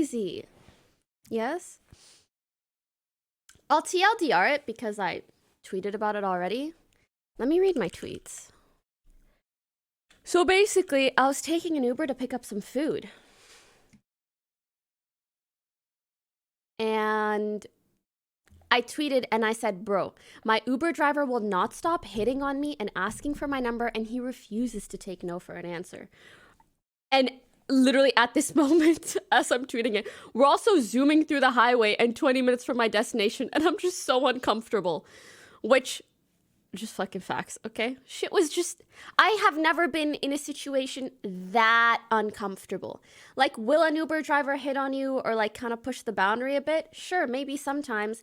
crazy. Yes? I'll TLDR it because I tweeted about it already. Let me read my tweets. So basically, I was taking an Uber to pick up some food. And I tweeted and I said, bro, my Uber driver will not stop hitting on me and asking for my number, and he refuses to take no for an answer. And literally at this moment, as I'm tweeting it, we're also zooming through the highway and 20 minutes from my destination, and I'm just so uncomfortable. Which, just fucking facts, okay? Shit was just, I have never been in a situation that uncomfortable. Like, will an Uber driver hit on you or like kind of push the boundary a bit? Sure, maybe sometimes.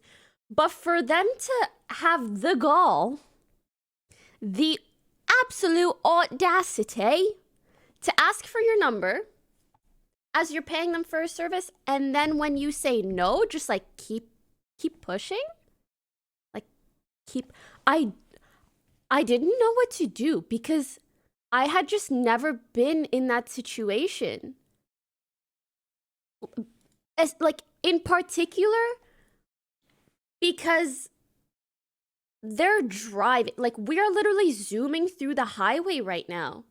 But for them to have the gall, the absolute audacity to ask for your number as you're paying them for a service, and then when you say no, just like keep pushing, like I didn't know what to do because I had just never been in that situation. As like in particular, because they're driving, like we're literally zooming through the highway right now,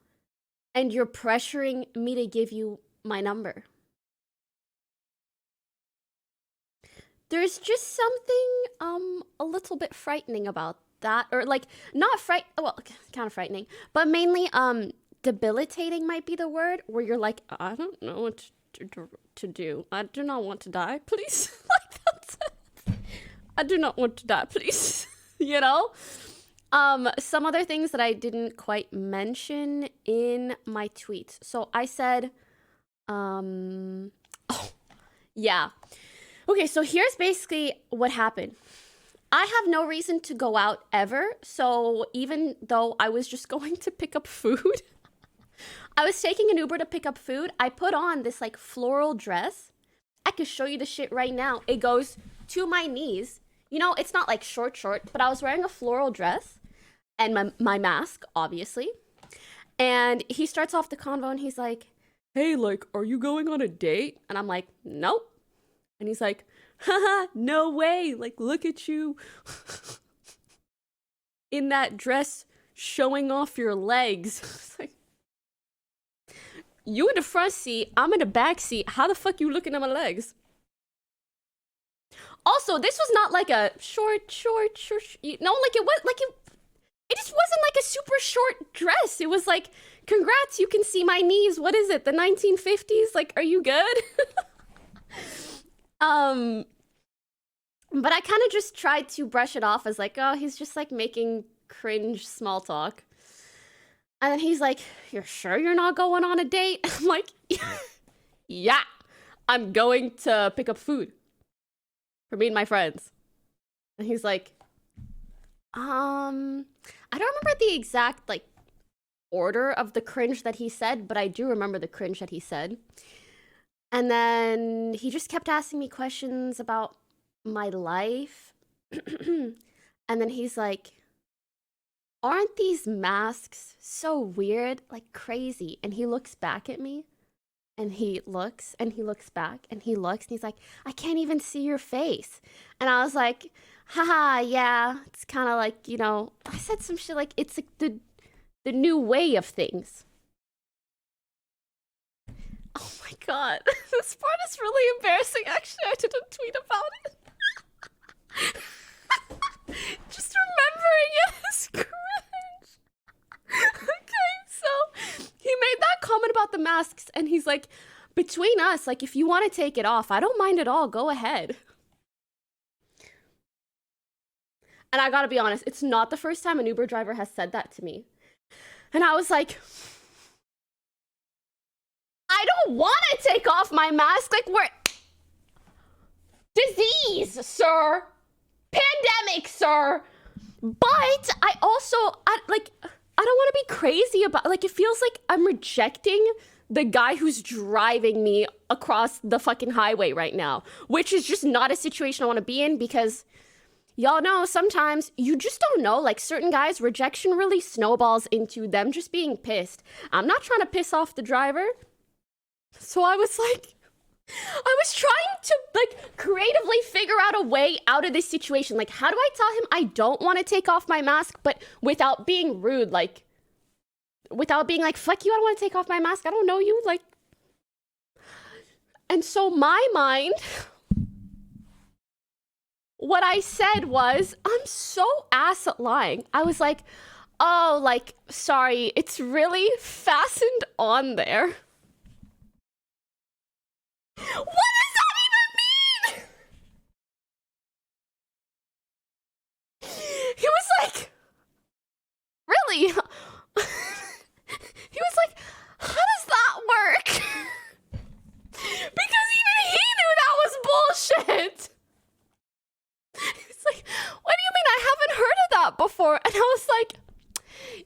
and you're pressuring me to give you my number. There's just something a little bit frightening about that, or like not well, kind of frightening, but mainly debilitating might be the word, where you're like, I don't know what to do. I do not want to die, please. Like that's it. I do not want to die, please. You know? Some other things that I didn't quite mention in my tweets. So I said, oh, yeah. Okay, so here's basically what happened. I have no reason to go out ever. So even though I was just going to pick up food, I was taking an Uber to pick up food. I put on this like floral dress. I could show you the shit right now. It goes to my knees. You know, it's not like short, but I was wearing a floral dress and my mask, obviously. And he starts off the convo and he's like, hey, like, are you going on a date? And I'm like, nope. And he's like, haha, no way. Like, look at you in that dress showing off your legs. It's like, you in the front seat, I'm in the back seat. How the fuck you looking at my legs? Also, this was not like a short, you know, like it was like it just wasn't like a super short dress. It was like, congrats, you can see my knees. What is it? The 1950s? Like, are you good? But I kind of just tried to brush it off as like, oh, he's just like making cringe small talk. And then he's like, you're sure you're not going on a date? I'm like, yeah, I'm going to pick up food for me and my friends. And he's like, I don't remember the exact like order of the cringe that he said, but I do remember the cringe that he said. And then he just kept asking me questions about my life. And then he's like, aren't these masks so weird, like crazy? And he looks back at me. And he looks, and he looks back, and he looks, and he's like, I can't even see your face. And I was like, haha, yeah, it's kind of like, you know, I said some shit like, it's like the new way of things. Oh my god, this part is really embarrassing. Actually, I didn't tweet about it. Just remembering it is cringe. Okay, so he made that comment about the masks, and he's like, between us, like, if you want to take it off, I don't mind at all. Go ahead. And I gotta be honest, it's not the first time an Uber driver has said that to me. And I was like, I don't want to take off my mask. Like, we're disease, sir. Pandemic, sir. But I also, I don't want to be crazy about, like, it feels like I'm rejecting the guy who's driving me across the fucking highway right now, which is just not a situation I want to be in, because y'all know sometimes you just don't know, like, certain guys, rejection really snowballs into them just being pissed. I'm not trying to piss off the driver. So I was like, I was trying to like creatively figure out a way out of this situation. Like, how do I tell him I don't want to take off my mask, but without being rude, like without being like, fuck you, I don't want to take off my mask. I don't know you. Like, and so my mind, what I said was, I'm so ass at lying. I was like, oh, like, sorry, it's really fastened on there. What does that even mean? He was like, really? He was like, how does that work? Because even he knew that was bullshit. It's like, what do you mean? I haven't heard of that before. And I was like,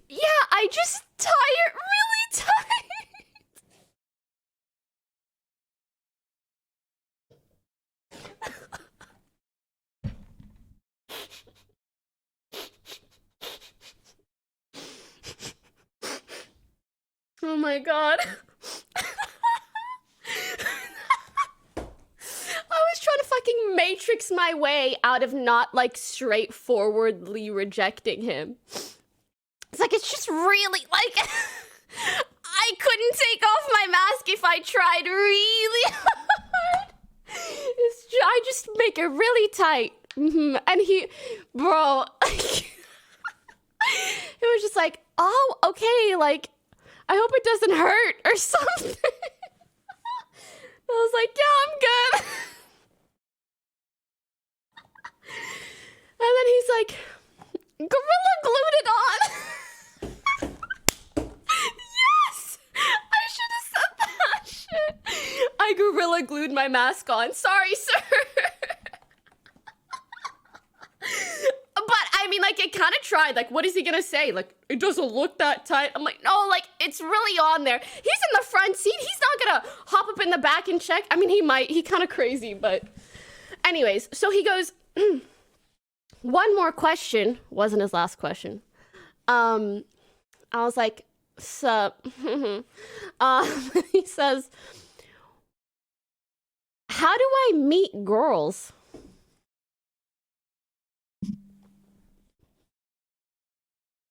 yeah, I just tie it really tight. Oh my god. I was trying to fucking matrix my way out of not like straightforwardly rejecting him. It's like, it's just really like I couldn't take off my mask if I tried really hard. I just make it really tight. And he, bro, it was just like, oh, okay, like, I hope it doesn't hurt or something. I was like, yeah, I'm good. And then he's like, Gorilla glued it on. Yes! I should have said that shit. I gorilla glued my mask on. Sorry, sir. But I mean, like, it kind of tried. Like, what is he gonna say? Like, it doesn't look that tight. I'm like, no, like, it's really on there. He's in the front seat. He's not gonna hop up in the back and check. I mean, he might. He kind of crazy, but anyways. So he goes, one more question. Wasn't his last question. I was like, sup? He says, how do I meet girls?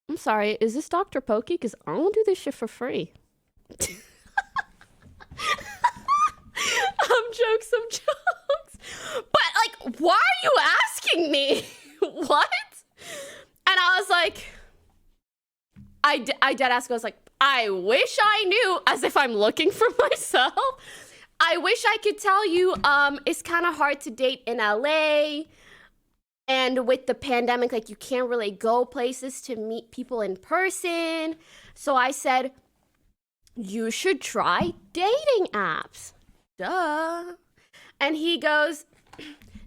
I'm sorry, is this Dr. Pokey? Because I don't do this shit for free. Some jokes. But, like, why are you asking me? What? And I was like, I dead ask, I was like, I wish I knew, as if I'm looking for myself. I wish I could tell you, it's kind of hard to date in LA. And with the pandemic, like, you can't really go places to meet people in person. So I said, you should try dating apps. Duh. And he goes,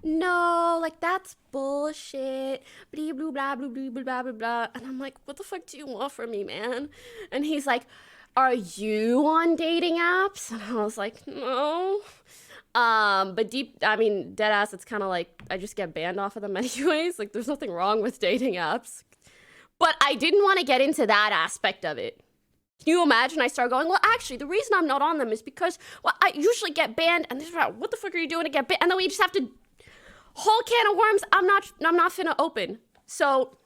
no, like, that's bullshit. Blah, blah, blah, blah, blah, blah, blah, blah. And I'm like, what the fuck do you want from me, man? And he's like, are you on dating apps? And I was like, no. But dead ass, it's kind of like, I just get banned off of them anyways. Like, there's nothing wrong with dating apps. But I didn't want to get into that aspect of it. Can you imagine? I start going, well, actually, the reason I'm not on them is because, well, I usually get banned, and this is what the fuck are you doing to get banned? And then we just have to, whole can of worms, I'm not finna open. So,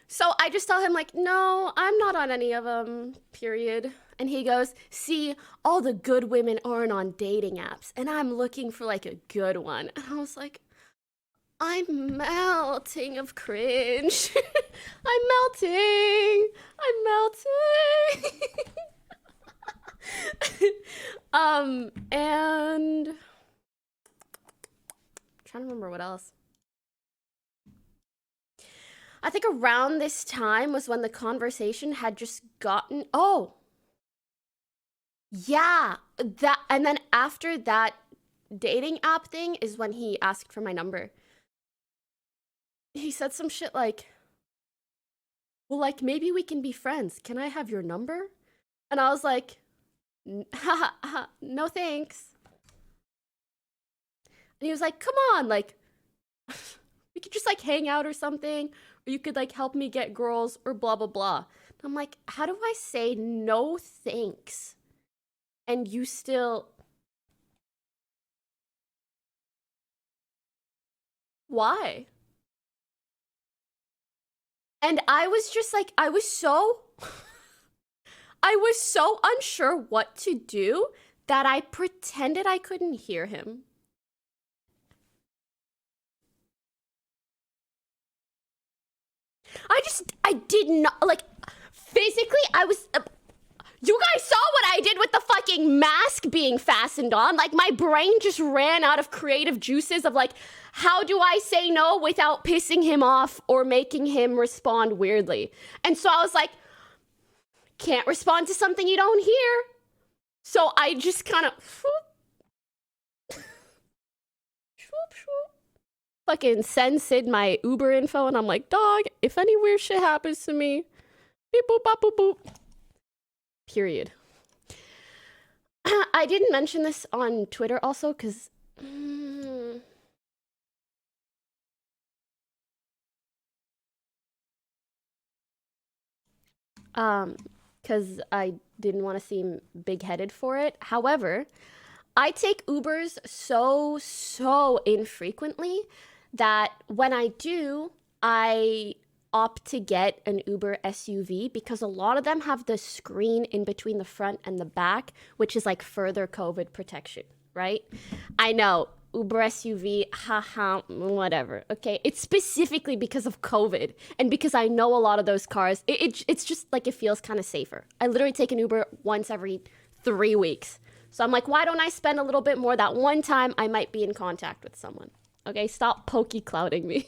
so I just tell him, like, no, I'm not on any of them, period. And he goes, see, all the good women aren't on dating apps, and I'm looking for, like, a good one. And I was like, I'm melting of cringe. I'm melting. And I'm trying to remember what else. I think around this time was when the conversation had just gotten, oh, yeah, that, and then after that dating app thing is when he asked for my number. He said some shit like, well, like, maybe we can be friends. Can I have your number? And I was like, no thanks. And he was like, come on, like, we could just, like, hang out or something. Or you could, like, help me get girls or blah, blah, blah. And I'm like, how do I say no thanks and you still... Why? And I was just like, I was so unsure what to do that I pretended I couldn't hear him. I did not, like, physically, I was... You guys saw what I did with the fucking mask being fastened on. Like, my brain just ran out of creative juices of, like, how do I say no without pissing him off or making him respond weirdly? And so I was like, can't respond to something you don't hear. So I just kind of... fucking send Sid my Uber info, and I'm like, dog, if any weird shit happens to me, beep boop bop boop boop. Period. I didn't mention this on Twitter also because because I didn't want to seem big-headed for it. However, I take Ubers so infrequently that when I do, I opt to get an Uber SUV because a lot of them have the screen in between the front and the back, which is like further COVID protection, right? I know, Uber SUV, haha, whatever, okay? It's specifically because of COVID and because I know a lot of those cars, it's just like it feels kind of safer. I literally take an Uber once every 3 weeks. So I'm like, why don't I spend a little bit more that one time I might be in contact with someone? Okay, stop pokey-clouding me.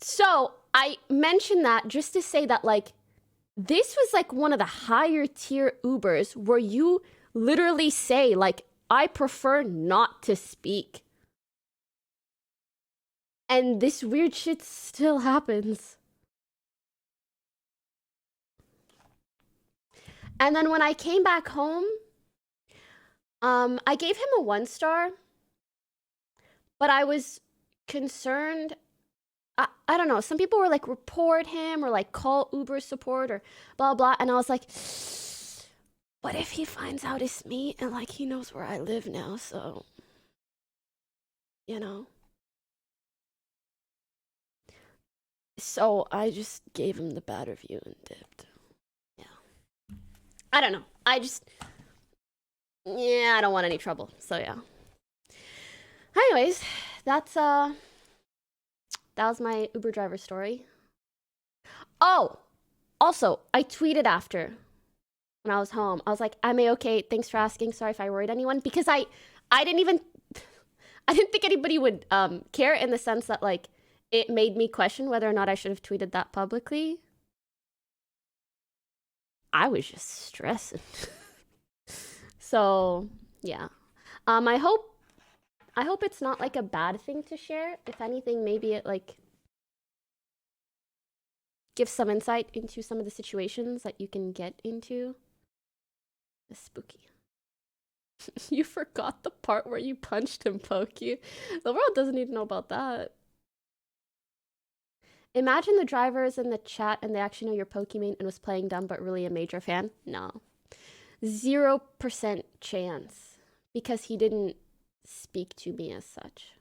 So I mentioned that just to say that, like, this was like one of the higher tier Ubers where you literally say, like, I prefer not to speak. And this weird shit still happens. And then when I came back home, I gave him a 1 star, but I was concerned. I don't know. Some people were like, report him or like call Uber support or blah, blah. And I was like, what if he finds out it's me and like he knows where I live now? So, you know. So I just gave him the bad review and dipped. Yeah. I don't know. I don't want any trouble. So yeah. Anyways, that was my Uber driver story. Oh, also, I tweeted after when I was home. I was like, I'm A-okay. Thanks for asking. Sorry if I worried anyone. Because I didn't think anybody would care in the sense that, like, it made me question whether or not I should have tweeted that publicly. I was just stressing. So, yeah. I hope it's not like a bad thing to share. If anything, maybe it like gives some insight into some of the situations that you can get into. It's spooky. You forgot the part where you punched him, Pokey. The world doesn't need to know about that. Imagine the driver is in the chat and they actually know you're Pokimane and was playing dumb but really a major fan. No. 0% chance. Because he didn't speak to me as such.